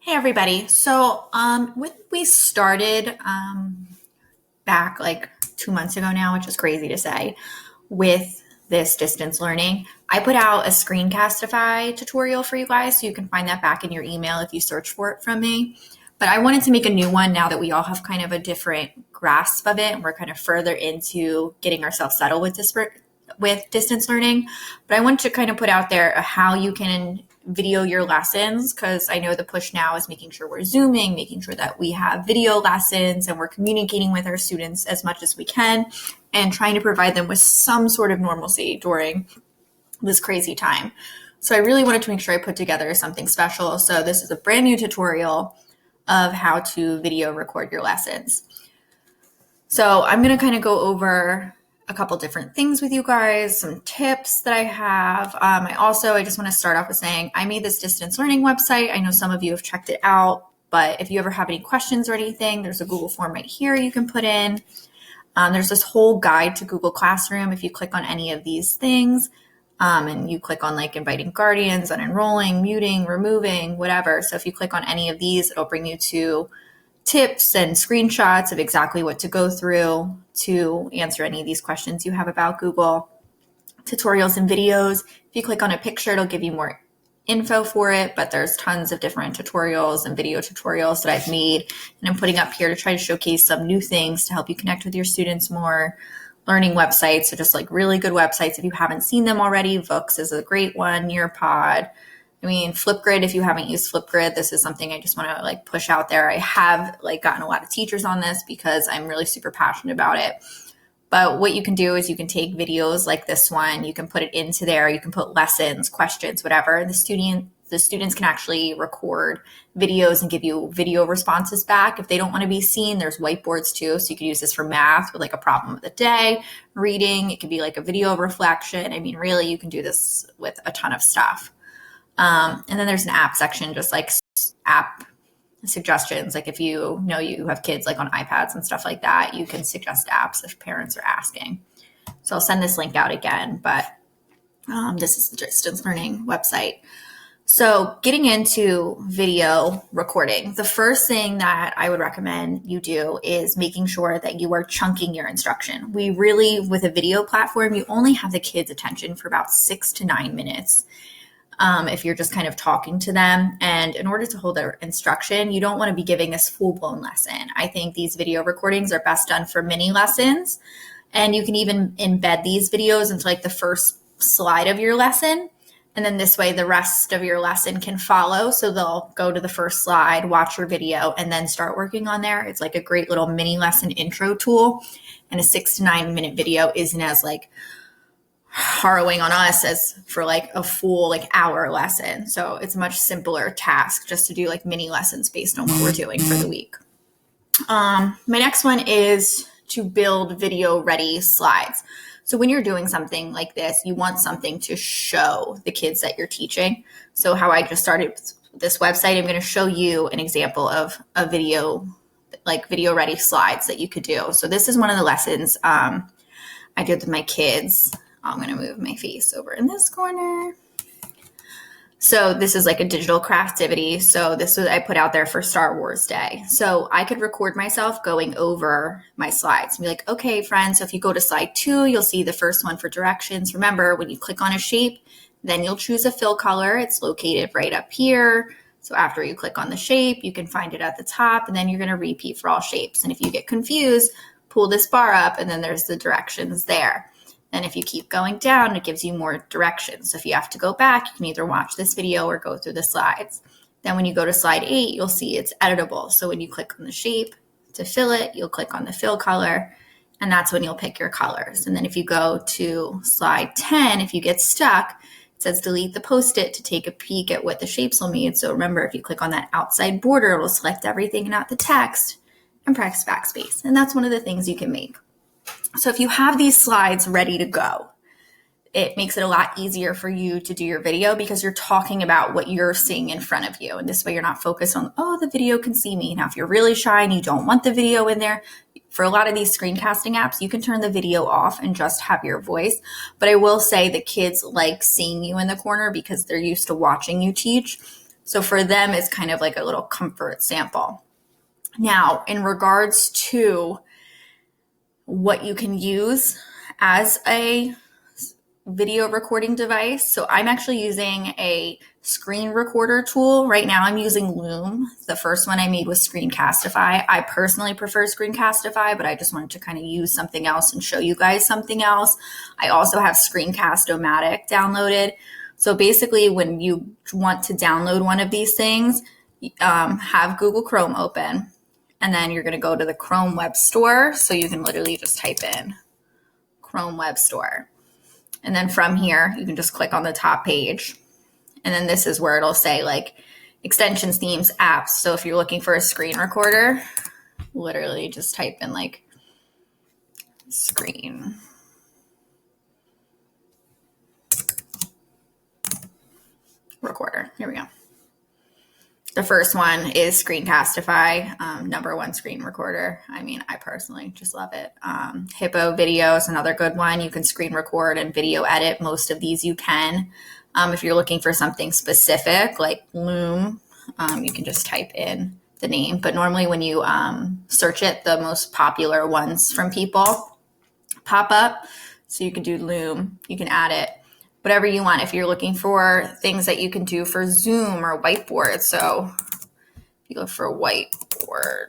Hey everybody. When we started back like 2 months ago now, which is crazy to say, with this distance learning, I put out a Screencastify tutorial for you guys, so you can find that back in your email if you search for it from me. But I wanted to make a new one now that we all have kind of a different grasp of it, and we're kind of further into getting ourselves settled with distance learning. But I wanted to kind of put out there how you can video your lessons, because I know the push now is making sure we're Zooming, making sure that we have video lessons and we're communicating with our students as much as we can and trying to provide them with some sort of normalcy during this crazy time. So I really wanted to make sure I put together something special. So this is a brand new tutorial of how to video record your lessons. So I'm going to kind of go over a couple different things with you guys, some tips that I have. I just want to start off with saying I made this distance learning website. I know some of you have checked it out, but if you ever have any questions or anything, there's a Google form right here you can put in. There's this whole guide to Google Classroom. If you click on any of these things, and you click on like inviting guardians, unenrolling, muting, removing, whatever. So if you click on any of these, it'll bring you to tips and screenshots of exactly what to go through to answer any of these questions you have about Google. Tutorials and videos. If you click on a picture, it'll give you more info for it, but there's tons of different tutorials and video tutorials that I've made and I'm putting up here to try to showcase some new things to help you connect with your students more. Learning websites, so just like really good websites. If you haven't seen them already, Vooks is a great one, Nearpod. Flipgrid, if you haven't used Flipgrid, this is something I just want to like push out there. I have like gotten a lot of teachers on this because I'm really super passionate about it. But what you can do is you can take videos like this one, you can put it into there, you can put lessons, questions, whatever. The students can actually record videos and give you video responses back. If they don't want to be seen, there's whiteboards too. So you can use this for math with like a problem of the day, reading. It could be like a video reflection. Really, you can do this with a ton of stuff. And then there's an app section, just like app suggestions. Like if you know you have kids like on iPads and stuff like that, you can suggest apps if parents are asking. So I'll send this link out again, but this is the distance learning website. So getting into video recording, the first thing that I would recommend you do is making sure that you are chunking your instruction. We really, with a video platform, you only have the kids' attention for about 6 to 9 minutes. If you're just kind of talking to them. And in order to hold their instruction, you don't want to be giving this full-blown lesson. I think these video recordings are best done for mini lessons. And you can even embed these videos into like the first slide of your lesson. And then this way, the rest of your lesson can follow. So they'll go to the first slide, watch your video, and then start working on there. It's like a great little mini lesson intro tool. And a 6 to 9 minute video isn't as like harrowing on us as for like a full like hour lesson. So it's a much simpler task just to do like mini lessons based on what we're doing for the week. My next one is to build video ready slides. So when you're doing something like this, you want something to show the kids that you're teaching. So how I just started this website, I'm going to show you an example of a video, like video ready slides that you could do. So this is one of the lessons I did with my kids. I'm going to move my face over in this corner. So this is like a digital craftivity. So this was I put out there for Star Wars Day. So I could record myself going over my slides and be like, okay, friends, so if you go to slide 2, you'll see the first one for directions. Remember, when you click on a shape, then you'll choose a fill color. It's located right up here. So after you click on the shape, you can find it at the top, and then you're going to repeat for all shapes. And if you get confused, pull this bar up, and then there's the directions there. And if you keep going down, it gives you more directions. So if you have to go back, you can either watch this video or go through the slides. Then when you go to slide 8, you'll see it's editable. So when you click on the shape to fill it, you'll click on the fill color, and that's when you'll pick your colors. And then if you go to slide 10, if you get stuck, it says delete the post-it to take a peek at what the shapes will mean. So remember, if you click on that outside border, it'll select everything, not the text, and press backspace. And that's one of the things you can make. So if you have these slides ready to go, it makes it a lot easier for you to do your video because you're talking about what you're seeing in front of you. And this way you're not focused on, oh, the video can see me. Now, if you're really shy and you don't want the video in there, for a lot of these screencasting apps, you can turn the video off and just have your voice. But I will say that kids like seeing you in the corner because they're used to watching you teach. So for them, it's kind of like a little comfort sample. Now, in regards to what you can use as a video recording device. So I'm actually using a screen recorder tool. Right now I'm using Loom. The first one I made was Screencastify. I personally prefer Screencastify, but I just wanted to kind of use something else and show you guys something else. I also have Screencast-O-Matic downloaded. So basically when you want to download one of these things, have Google Chrome open, and then you're going to go to the Chrome Web Store. So you can literally just type in Chrome Web Store. And then from here, you can just click on the top page. And then this is where it'll say like extensions, themes, apps. So if you're looking for a screen recorder, literally just type in like screen recorder. Here we go. The first one is Screencastify, number one screen recorder. I mean, I personally just love it. Hippo Video is another good one. You can screen record and video edit. Most of these you can. If you're looking for something specific like Loom, you can just type in the name. But normally when you search it, the most popular ones from people pop up. So you can do Loom, you can add it. Whatever you want. If you're looking for things that you can do for Zoom or whiteboard. So if you look for whiteboard.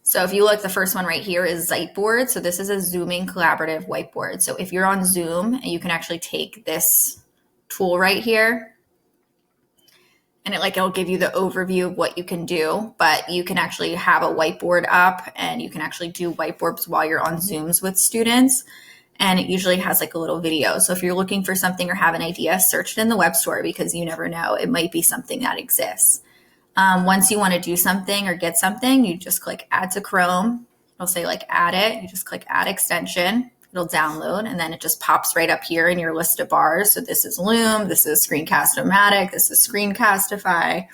So if you look, the first one right here is Ziteboard. So this is a Zooming collaborative whiteboard. So if you're on Zoom, and you can actually take this tool right here, and it'll give you the overview of what you can do, but you can actually have a whiteboard up and you can actually do whiteboards while you're on Zooms with students. And it usually has like a little video. So if you're looking for something or have an idea, search it in the web store because you never know. It might be something that exists. Once you want to do something or get something, you just click add to Chrome. It'll say like add it. You just click add extension. It'll download and then it just pops right up here in your list of bars. So this is Loom. This is Screencast-O-Matic. This is Screencastify.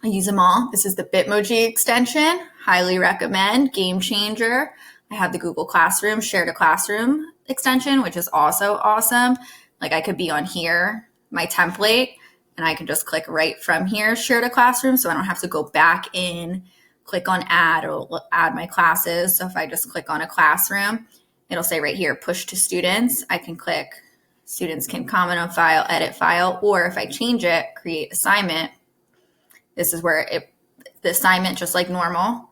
I use them all. This is the Bitmoji extension. Highly recommend. Game changer. I have the Google Classroom, Share to Classroom extension, which is also awesome. Like I could be on here, my template, and I can just click right from here, Share to Classroom. So I don't have to go back in, click on add, or add my classes. So if I just click on a classroom, it'll say right here, push to students. I can click, students can comment on file, edit file, or if I change it, create assignment. This is where the assignment, just like normal,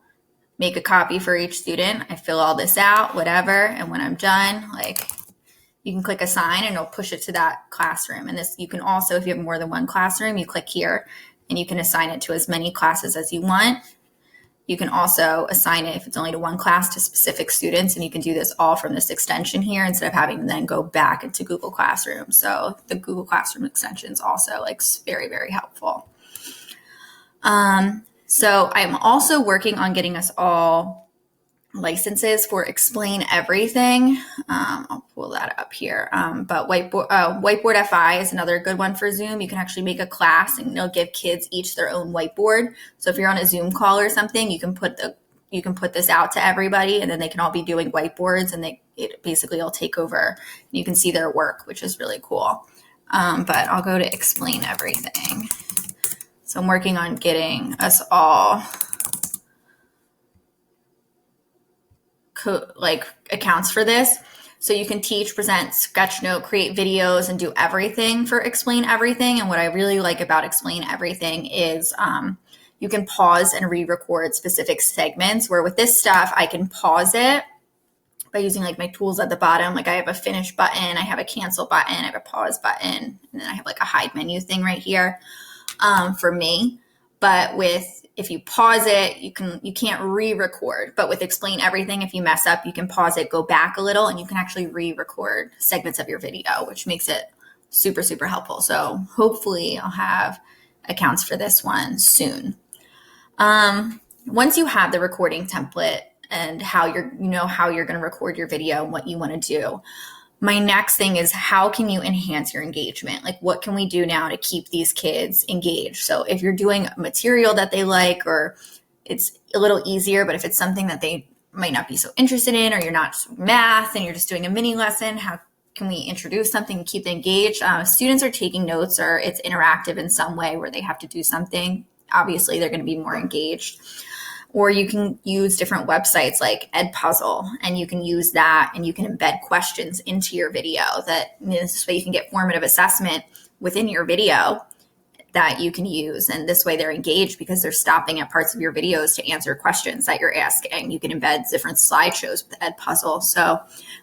make a copy for each student. I fill all this out, whatever. And when I'm done, you can click assign and it'll push it to that classroom. And this, you can also, if you have more than one classroom, you click here and you can assign it to as many classes as you want. You can also assign it, if it's only to one class, to specific students. And you can do this all from this extension here instead of having to then go back into Google Classroom. So the Google Classroom extension is also very, very helpful. So I'm also working on getting us all licenses for Explain Everything. I'll pull that up here. But Whiteboard FI is another good one for Zoom. You can actually make a class and it'll give kids each their own whiteboard. So if you're on a Zoom call or something, you can put this out to everybody and then they can all be doing whiteboards and it basically will take over. You can see their work, which is really cool. But I'll go to Explain Everything. So I'm working on getting us all accounts for this. So you can teach, present, sketchnote, create videos, and do everything for Explain Everything. And what I really like about Explain Everything is you can pause and re-record specific segments, where with this stuff, I can pause it by using my tools at the bottom. I have a finish button, I have a cancel button, I have a pause button, and then I have a hide menu thing right here. For me, but if you pause it, you can't re-record. But with Explain Everything, if you mess up, you can pause it, go back a little, and you can actually re-record segments of your video, which makes it super, super helpful. So hopefully I'll have accounts for this one soon. Once you have the recording template and how you're going to record your video and what you want to do, my next thing is, how can you enhance your engagement? What can we do now to keep these kids engaged? So if you're doing material that they like, or it's a little easier, but if it's something that they might not be so interested in, or you're not math and you're just doing a mini lesson, how can we introduce something to keep them engaged? Students are taking notes or it's interactive in some way where they have to do something. Obviously, they're going to be more engaged. Or you can use different websites like Edpuzzle, and you can use that and you can embed questions into your video that this way you can get formative assessment within your video that you can use. And this way they're engaged because they're stopping at parts of your videos to answer questions that you're asking. You can embed different slideshows with Edpuzzle. So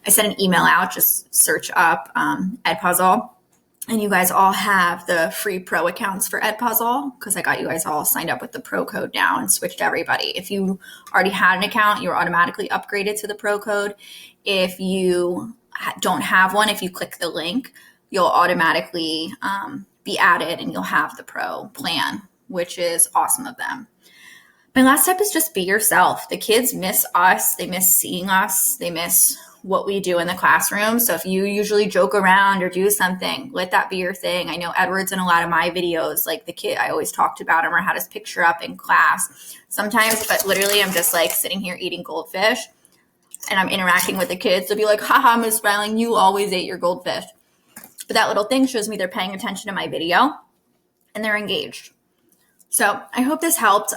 I sent an email out, just search up Edpuzzle. And you guys all have the free pro accounts for Edpuzzle because I got you guys all signed up with the pro code now and switched everybody. If you already had an account, you're automatically upgraded to the pro code. If you don't have one, if you click the link, you'll automatically be added and you'll have the pro plan, which is awesome of them. My last step is just be yourself. The kids miss us. They miss seeing us. They miss what we do in the classroom. So if you usually joke around or do something, let that be your thing. I know Edward's in a lot of my videos, like the kid, I always talked about him or had his picture up in class sometimes, but literally I'm just like sitting here eating goldfish and I'm interacting with the kids. They'll be like, haha, Miss Smiling, you always ate your goldfish. But that little thing shows me they're paying attention to my video and they're engaged. So I hope this helped.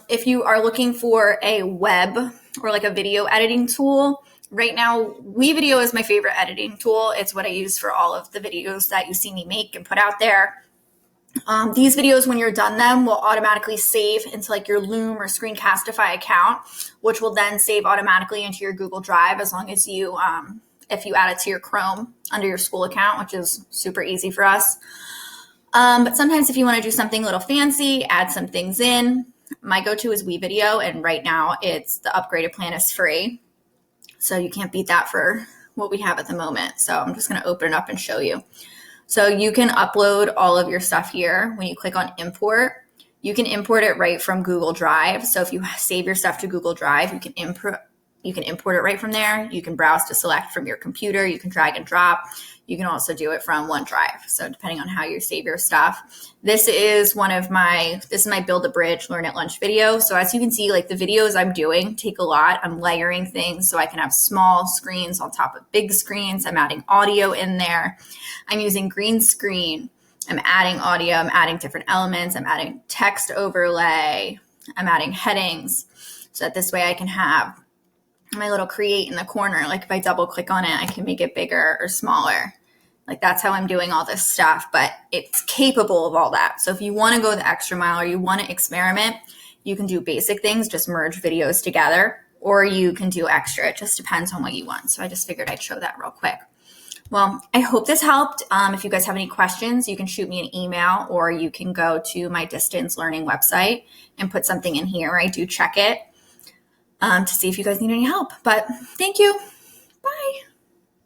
If you are looking for a web or like a video editing tool, right now, WeVideo is my favorite editing tool. It's what I use for all of the videos that you see me make and put out there. These videos, when you're done them, will automatically save into like your Loom or Screencastify account, which will then save automatically into your Google Drive as long as you, if you add it to your Chrome under your school account, which is super easy for us. But sometimes if you want to do something a little fancy, add some things in, my go-to is WeVideo, and right now it's the upgraded plan is free. So you can't beat that for what we have at the moment. So I'm just going to open it up and show you. So you can upload all of your stuff here. When you click on import, you can import it right from Google Drive. So if you save your stuff to Google Drive, you can import it right from there. You can browse to select from your computer. You can drag and drop. You can also do it from OneDrive. So depending on how you save your stuff. This is my Build a Bridge, Learn at Lunch video. So as you can see, like the videos I'm doing take a lot. I'm layering things so I can have small screens on top of big screens. I'm adding audio in there. I'm using green screen. I'm adding audio. I'm adding different elements. I'm adding text overlay. I'm adding headings. So that this way I can have my little create in the corner. Like if I double click on it, I can make it bigger or smaller. Like that's how I'm doing all this stuff, but it's capable of all that. So if you want to go the extra mile or you want to experiment, you can do basic things, just merge videos together, or you can do extra. It just depends on what you want. So I just figured I'd show that real quick. Well, I hope this helped. If you guys have any questions, you can shoot me an email or you can go to my distance learning website and put something in here. I do check it to see if you guys need any help. But thank you. Bye.